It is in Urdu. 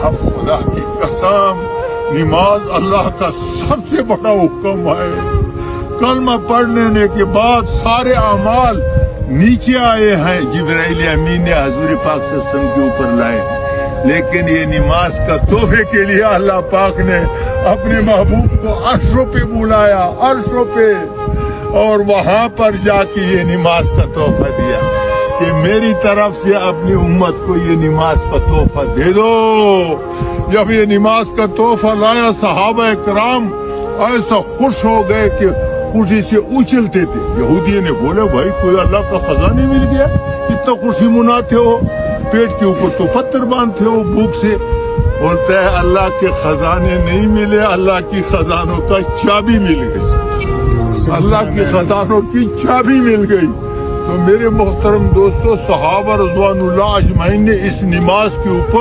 اب خدا کی قسم نماز اللہ کا سب سے بڑا حکم ہے. کلمہ پڑھنے کے بعد سارے اعمال نیچے آئے ہیں، جبرائیل امین نے حضور پاک صلی اللہ علیہ وسلم کے اوپر لائے، لیکن یہ نماز کا تحفے کے لیے اللہ پاک نے اپنے محبوب کو عرشوں پہ بلایا، عرشوں پہ، اور وہاں پر جا کے یہ نماز کا تحفہ دیا کہ میری طرف سے اپنی امت کو یہ نماز کا تحفہ دے دو. جب یہ نماز کا تحفہ لایا صحابہ کرام ایسا خوش ہو گئے کہ خوشی سے اچھلتے تھے. یہودی نے بولے بھائی کوئی اللہ کا خزانہ مل گیا، اتنا خوشی مناتے ہو، پیٹ کے اوپر تو پتھر باندھتے ہو بھوک سے. بولتا ہے اللہ کے خزانے نہیں ملے، اللہ کی خزانوں کا چابی مل گئی، اللہ کے خزانوں کی چابی مل گئی. تو میرے محترم دوستو، صحابہ رضوان اللہ اجمعین نے اس نماز کے اوپر